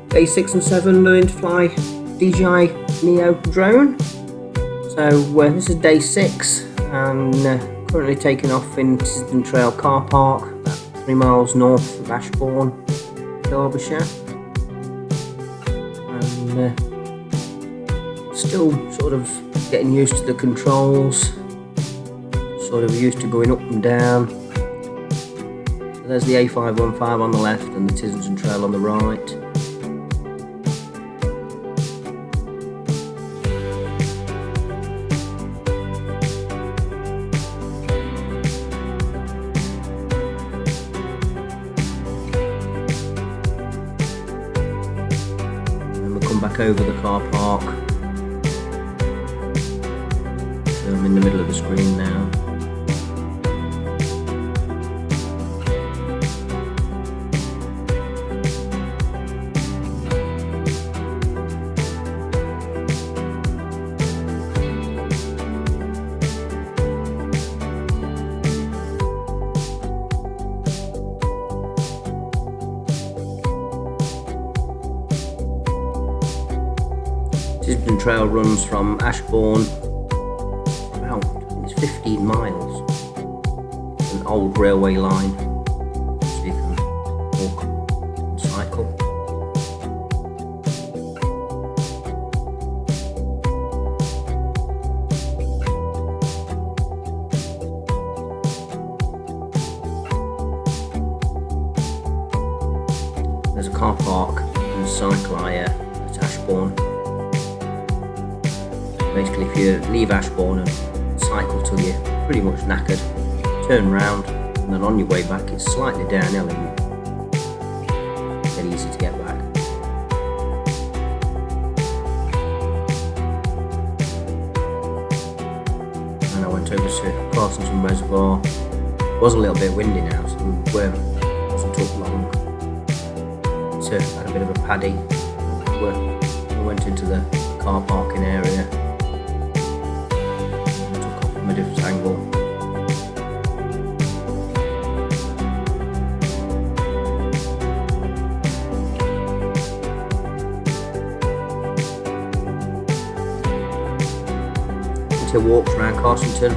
Day 6 and 7 learning to fly DJI NEO drone. So this is day 6 and currently taking off in Tisden Trail car park, about 3 miles north of Ashbourne, Derbyshire. And still sort of getting used to the controls, sort of used to going up and down. So there's the A515 on the left and the Tisden Trail on the right. Come back over the car park. So I'm in the middle of the screen now. Tisden Trail runs from Ashbourne about 15 miles. It's an old railway line, so you can walk and cycle. There's a car park and cycle area at Ashbourne. Basically, if you leave Ashbourne and cycle till you're pretty much knackered, turn round, and then on your way back it's slightly downhill and get easy to get back. And I went over to Carsonton Reservoir. It was a little bit windy now, so it wasn't took long. So I had a bit of a paddy. We went into the car parking area. A different angle. Until walks around Carsonton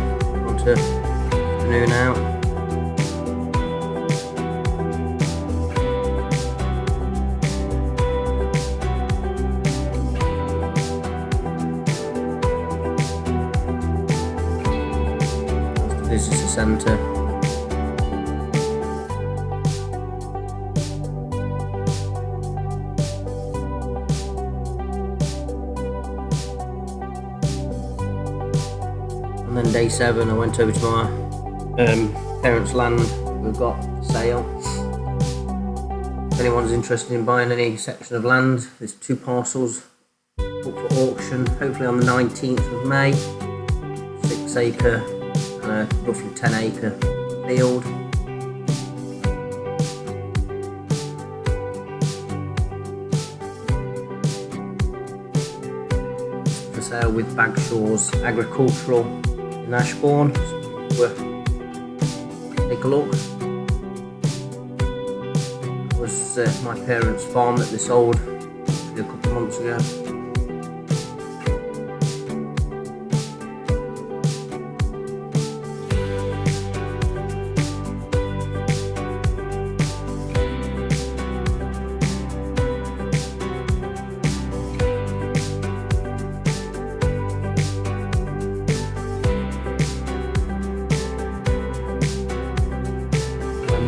onto afternoon out. Visitor centre. And then day 7 I went over to my parents' land we've got for sale. If anyone's interested in buying any section of land, there's 2 parcels up for auction, hopefully on the 19th of May. 6 acre roughly 10 acre field. For sale with Bagshaws Agricultural in Ashbourne. So take a look. It was my parents' farm that they sold a couple of months ago.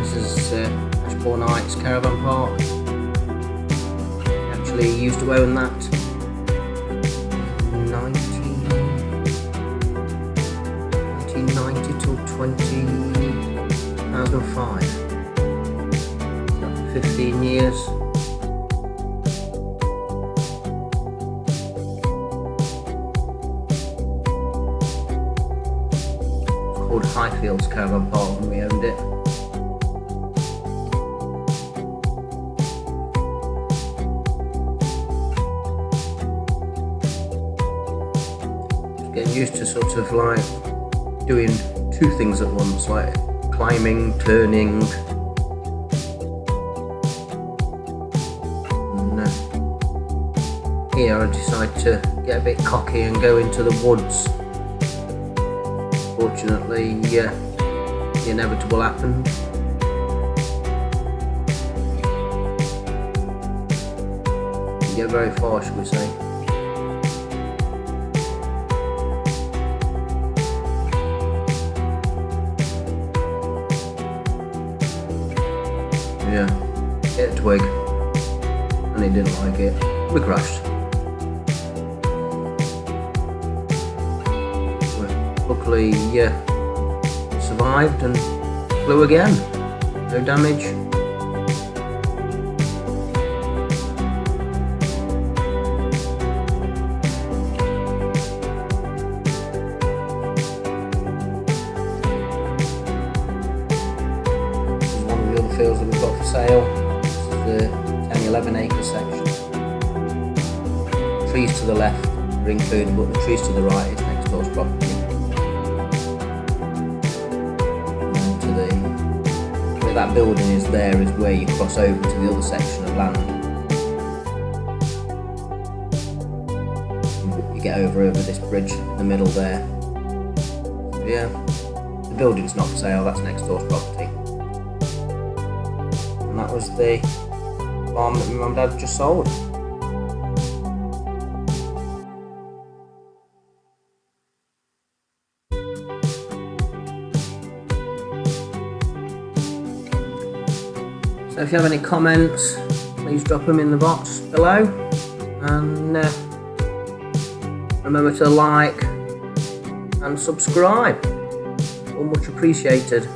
This is Ashbourne Heights Caravan Park. Actually used to own that in 1990 till 2005. 15 years. It's called Highfields Caravan Park when we owned it. Getting used to sort of like doing 2 things at once, like climbing, turning, and here I decided to get a bit cocky and go into the woods. Fortunately, the inevitable happened. Didn't get very far, shall we say. Yeah, hit a twig and he didn't like it. We crashed. Luckily, survived and flew again. No damage. This is one of the other fields that we've got for sale. This is the 10-11 acre section. Trees to the left are included, but the trees to the right is next door's property. Where that building is there is where you cross over to the other section of land. You get over this bridge in the middle there. So yeah, the building's not for sale, that's next door's property. And that was the farm that my mum and dad just sold. So if you have any comments, please drop them in the box below, and remember to like and subscribe. All much appreciated.